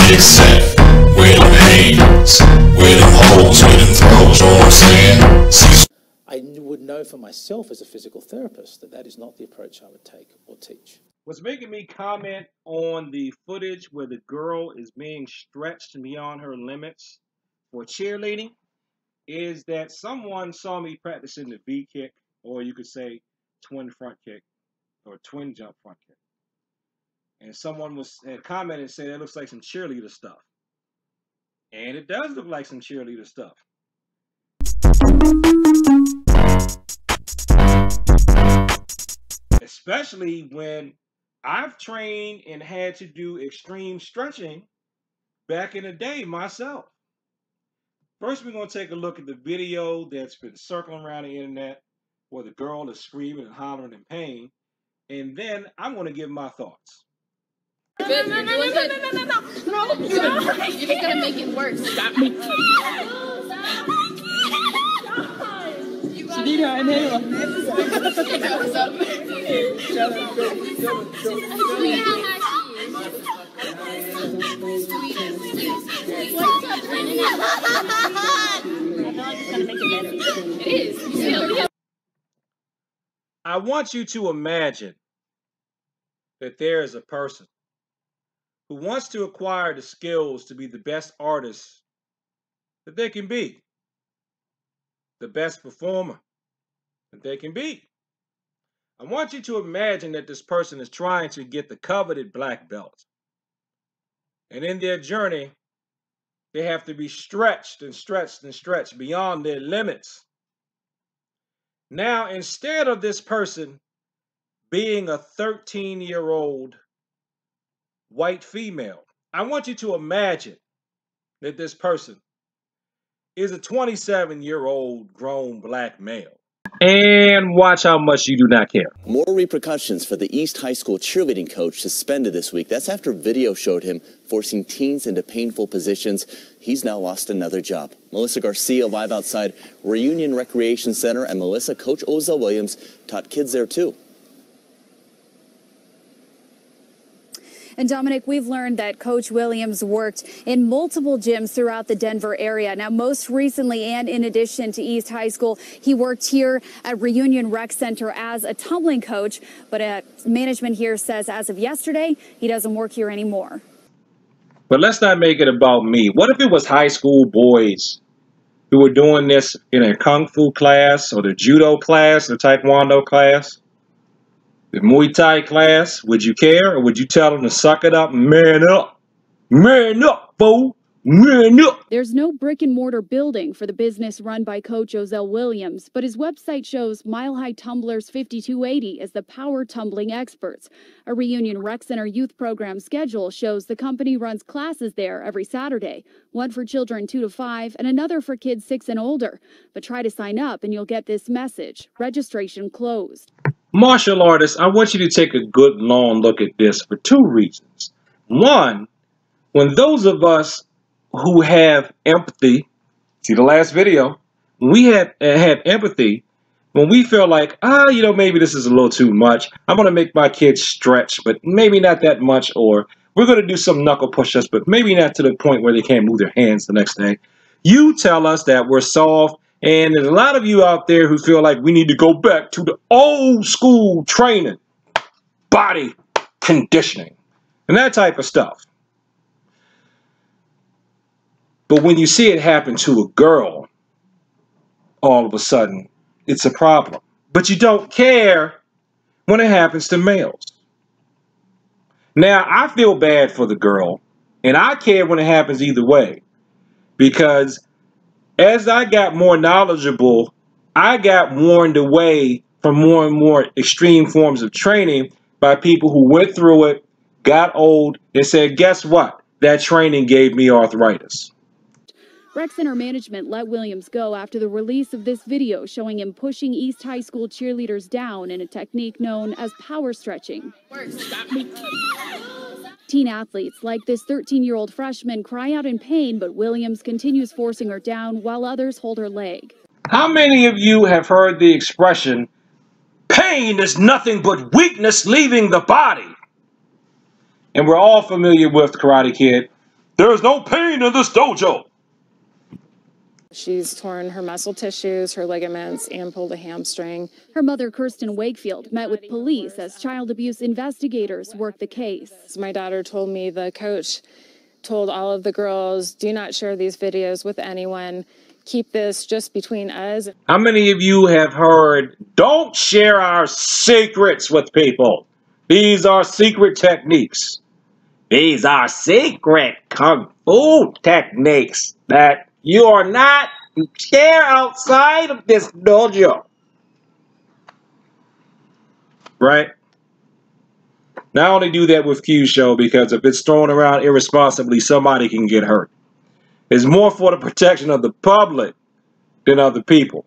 kicks at? Where them hands? Where them holes? Where them throws? You know what I'm saying? Cecil. I would know for myself as a physical therapist that that is not the approach I would take or teach. What's making me comment on the footage where the girl is being stretched beyond her limits for cheerleading is that someone saw me practicing the V kick, or you could say twin front kick or twin jump front kick. And someone had commented and said that looks like some cheerleader stuff. And it does look like some cheerleader stuff. Especially when I've trained and had to do extreme stretching back in the day myself. First, we're going to take a look at the video that's been circling around the internet where the girl is screaming and hollering in pain. And then I'm going to give my thoughts. No. You're just going to make it worse. Stop me. I want you to imagine that there is a person who wants to acquire the skills to be the best artist that they can be, the best performer that they can be. I want you to imagine that this person is trying to get the coveted black belt. And in their journey, they have to be stretched and stretched and stretched beyond their limits. Now, instead of this person being a 13-year-old white female, I want you to imagine that this person is a 27-year-old grown black male. And watch how much you do not care. More repercussions for the East High School cheerleading coach suspended this week. That's after video showed him forcing teens into painful positions. He's now lost another job. Melissa Garcia live outside Reunion Recreation Center. And Melissa, Coach Ozell Williams taught kids there too. And Dominic, we've learned that Coach Williams worked in multiple gyms throughout the Denver area. Now, most recently, and in addition to East High School, he worked here at Reunion Rec Center as a tumbling coach. But management here says as of yesterday, he doesn't work here anymore. But let's not make it about me. What if it was high school boys who were doing this in a kung fu class or the judo class, the taekwondo class? The Muay Thai class, would you care, or would you tell them to suck it up and man up? Man up, fool! Man up! There's no brick and mortar building for the business run by Coach Ozell Williams, but his website shows Mile High Tumblers 5280 as the power tumbling experts. A Reunion Rec Center youth program schedule shows the company runs classes there every Saturday, one for children 2 to 5 and another for kids 6 and older. But try to sign up and you'll get this message: registration closed. Martial artists, I want you to take a good long look at this for two reasons. One, when those of us who have empathy, see the last video, we have empathy, when we feel like, maybe this is a little too much, I'm going to make my kids stretch, but maybe not that much, or we're going to do some knuckle push-ups, but maybe not to the point where they can't move their hands the next day. You tell us that we're soft. And there's a lot of you out there who feel like we need to go back to the old school training, body conditioning, and that type of stuff. But when you see it happen to a girl, all of a sudden, it's a problem. But you don't care when it happens to males. Now, I feel bad for the girl, and I care when it happens either way, because as I got more knowledgeable, I got warned away from more and more extreme forms of training by people who went through it, got old, and said, guess what? That training gave me arthritis. Rec Center management let Williams go after the release of this video showing him pushing East High School cheerleaders down in a technique known as power stretching. Teen athletes like this 13-year-old freshman cry out in pain, but Williams continues forcing her down while others hold her leg. How many of you have heard the expression, pain is nothing but weakness leaving the body? And we're all familiar with Karate Kid. There is no pain in this dojo. She's torn her muscle tissues, her ligaments, and pulled a hamstring. Her mother, Kirsten Wakefield, met with police as child abuse investigators work the case. My daughter told me the coach told all of the girls, do not share these videos with anyone. Keep this just between us. How many of you have heard, don't share our secrets with people? These are secret techniques. These are secret kung fu techniques that you are not to share outside of this dojo. Right? Now, I only do that with Q Show because if it's thrown around irresponsibly, somebody can get hurt. It's more for the protection of the public than other people.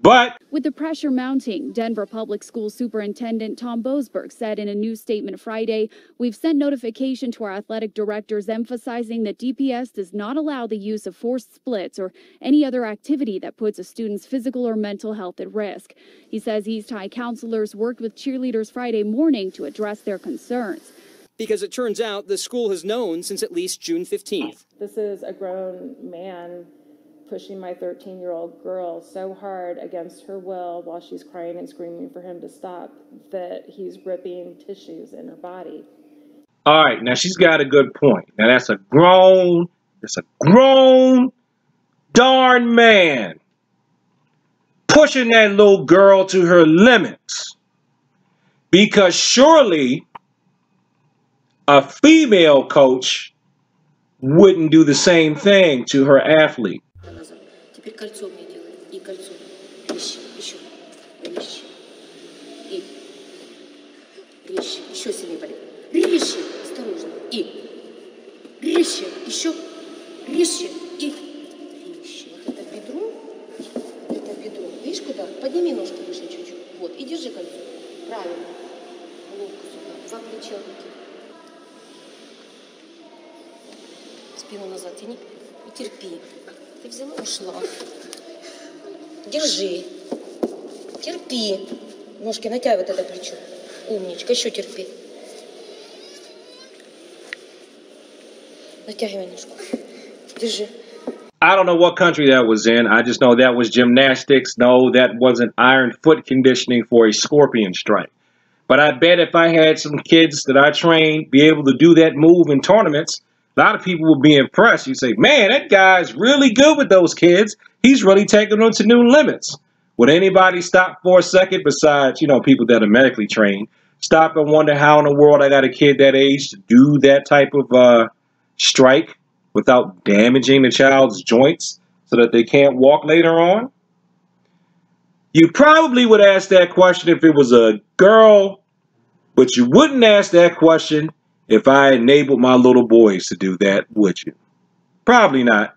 But with the pressure mounting, Denver Public School Superintendent Tom Boasberg said in a news statement Friday, "We've sent notification to our athletic directors emphasizing that DPS does not allow the use of forced splits or any other activity that puts a student's physical or mental health at risk." He says East High counselors worked with cheerleaders Friday morning to address their concerns. Because it turns out the school has known since at least June 15th. This is a grown man pushing my 13-year-old girl so hard against her will while she's crying and screaming for him to stop that he's ripping tissues in her body. all right, now she's got a good point. Now that's a grown darn man pushing that little girl to her limits. Because surely a female coach wouldn't do the same thing to her athlete. Теперь кольцо мне делай. И кольцо. Резче. Еще. Резче. И. Резче. Еще сильнее болит. Резче. Осторожно. И. Резче. Еще. Резче. И. Резче. Вот это бедро. Это бедро. Видишь куда? Подними ножку выше чуть-чуть. Вот. И держи кольцо. Правильно. Ловко сюда. Два плеча руки. Спину назад тяни. И терпи. Ты взяла, ушла. Держи. Терпи. Ножки натягивай вот это плечо. Умничка. Еще терпи. Натягивай ножку. Держи. I don't know what country that was in. I just know that was gymnastics. No, that wasn't iron foot conditioning for a scorpion strike. But I bet if I had some kids that I trained be able to do that move in tournaments, a lot of people will be impressed. You say, man, that guy's really good with those kids. He's really taking them to new limits. Would anybody stop for a second besides, you know, people that are medically trained, stop and wonder how in the world I got a kid that age to do that type of strike without damaging the child's joints so that they can't walk later on? You probably would ask that question if it was a girl, but you wouldn't ask that question if I enabled my little boys to do that, would you? Probably not.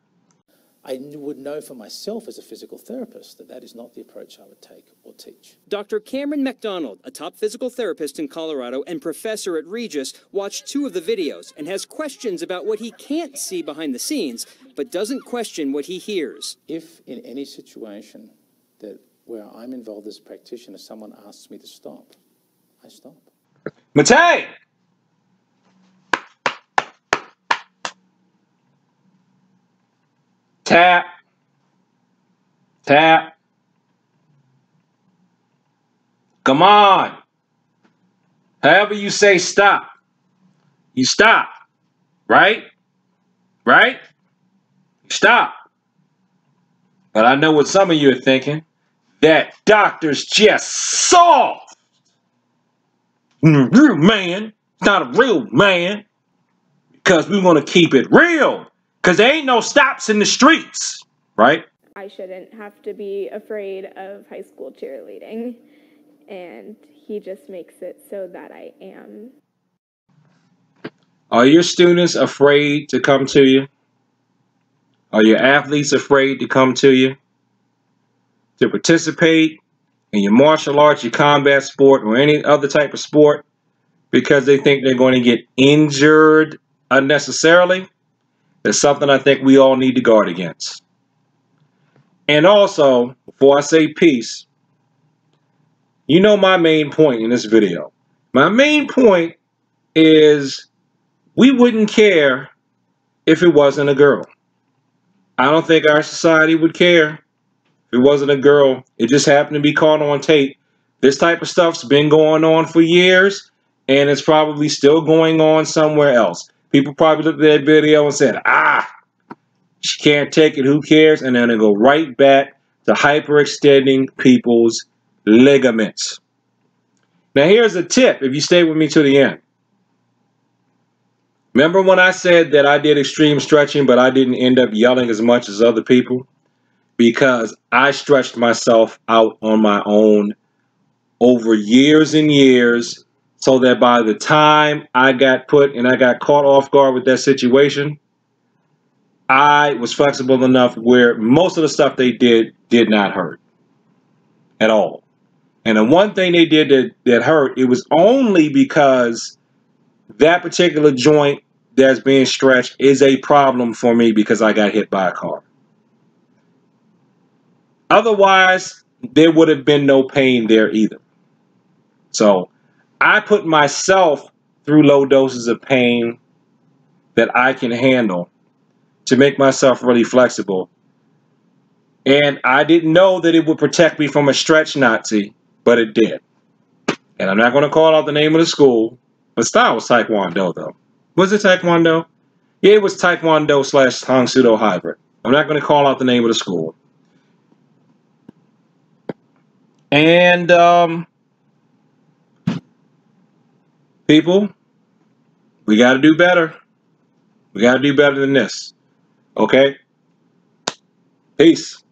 I would know for myself as a physical therapist that that is not the approach I would take or teach. Dr. Cameron McDonald, a top physical therapist in Colorado and professor at Regis, watched 2 of the videos and has questions about what he can't see behind the scenes, but doesn't question what he hears. If in any situation where I'm involved as a practitioner, someone asks me to stop, I stop. Matei! Tap. Tap. Come on. However you say stop, you stop. Right? Right? You stop. But I know what some of you are thinking. That doctor's just soft. Real man. It's not a real man. Because we want to keep it real. Because there ain't no stops in the streets, right? I shouldn't have to be afraid of high school cheerleading, and he just makes it so that I am. Are your students afraid to come to you? Are your athletes afraid to come to you? To participate in your martial arts, your combat sport, or any other type of sport because they think they're going to get injured unnecessarily? It's something I think we all need to guard against. And also, before I say peace, you know my main point in this video. My main point is we wouldn't care if it wasn't a girl. I don't think our society would care if it wasn't a girl. It just happened to be caught on tape. This type of stuff's been going on for years, and it's probably still going on somewhere else. People probably looked at that video and said, she can't take it, who cares? And then they go right back to hyperextending people's ligaments. Now here's a tip if you stay with me to the end. Remember when I said that I did extreme stretching, but I didn't end up yelling as much as other people? Because I stretched myself out on my own over years and years, so that by the time I got caught off guard with that situation, I was flexible enough where most of the stuff they did not hurt at all. And the one thing they did that hurt, it was only because that particular joint that's being stretched is a problem for me because I got hit by a car. Otherwise, there would have been no pain there either. So I put myself through low doses of pain that I can handle to make myself really flexible. And I didn't know that it would protect me from a stretch Nazi, but it did. And I'm not going to call out the name of the school. The style was Taekwondo, though. Was it Taekwondo? Yeah, it was Taekwondo / Hang Sudo hybrid. I'm not going to call out the name of the school. And, people, we got to do better. We got to do better than this. Okay? Peace.